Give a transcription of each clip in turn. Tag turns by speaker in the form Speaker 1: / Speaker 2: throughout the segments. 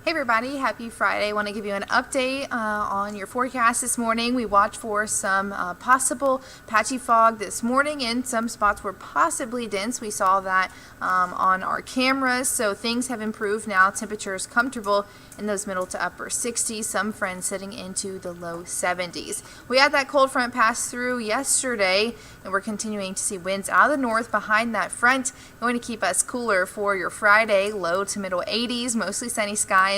Speaker 1: Hey everybody, happy Friday. I want to give you an update on your forecast this morning. We watched for some possible patchy fog this morning, and some spots were possibly dense. We saw that on our cameras, so things have improved now. Temperatures comfortable in those middle to upper 60s, some friends sitting into the low 70s. We had that cold front pass through yesterday, and we're continuing to see winds out of the north behind that front, going to keep us cooler for your Friday, low to middle 80s, mostly sunny skies.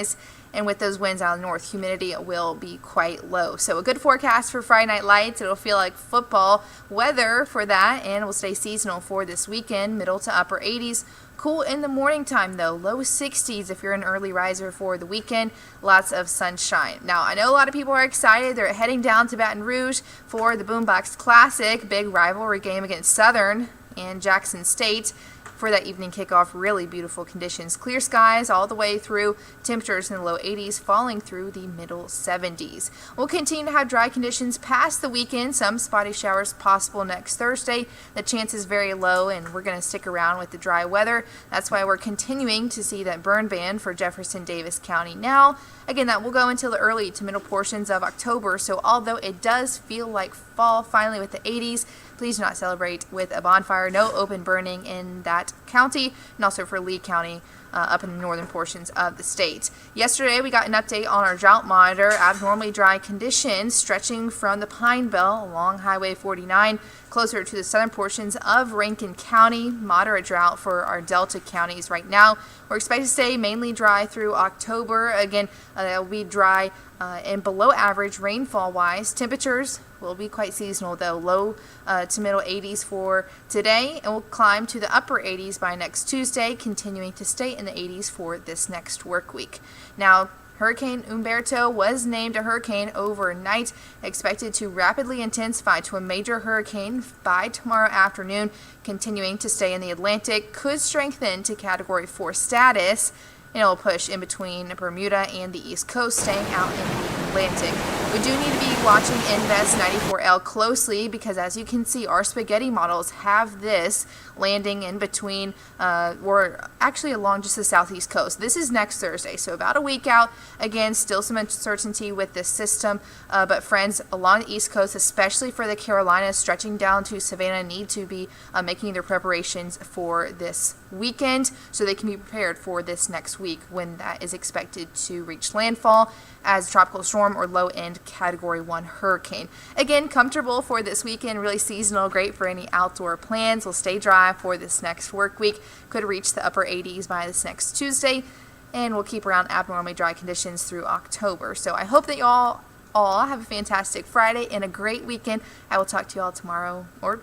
Speaker 1: And with those winds out of the north, humidity will be quite low. So a good forecast for Friday Night Lights. It'll feel like football weather for that, and will stay seasonal for this weekend, middle to upper 80s. Cool in the morning time though, low 60s if you're an early riser for the weekend. Lots of sunshine. Now I know a lot of people are excited. They're heading down to Baton Rouge for the Boombox Classic, big rivalry game against Southern and Jackson State. For that evening kickoff, really beautiful conditions. Clear skies all the way through, temperatures in the low 80s, falling through the middle 70s. We'll continue to have dry conditions past the weekend, some spotty showers possible next Thursday. The chance is very low, and we're going to stick around with the dry weather. That's why we're continuing to see that burn ban for Jefferson Davis County now. Again, that will go until the early to middle portions of October, so although it does feel like fall finally with the 80s, please do not celebrate with a bonfire. No open burning in that county, and also for Lee County up in the northern portions of the state. Yesterday we got an update on our drought monitor. Abnormally dry conditions stretching from the Pine Belt along Highway 49 closer to the southern portions of Rankin County. Moderate drought for our Delta counties right now. We're expected to stay mainly dry through October. Again, it'll be dry and below average rainfall wise. Temperatures will be quite seasonal though, low to middle 80s for today, and will climb to the upper 80s by next Tuesday, continuing to stay in the 80s for this next work week. Now, Hurricane Humberto was named a hurricane overnight, expected to rapidly intensify to a major hurricane by tomorrow afternoon, continuing to stay in the Atlantic, could strengthen to Category 4 status, and it will push in between Bermuda and the East Coast, staying out in the Atlantic. We do need to be watching Invest 94L closely because, as you can see, our spaghetti models have this landing in between, or actually along just the southeast coast. This is next Thursday, so about a week out. Again, still some uncertainty with this system, but friends along the East Coast, especially for the Carolinas, stretching down to Savannah, need to be making their preparations for this weekend so they can be prepared for this next week when that is expected to reach landfall as tropical storm or low-end Category 1 hurricane. Again, comfortable for this weekend, really seasonal, great for any outdoor plans. Will stay dry for this next work week, could reach the upper 80s by this next Tuesday, and we'll keep around abnormally dry conditions through October. So I hope that you all have a fantastic Friday and a great weekend. I will talk to you all tomorrow or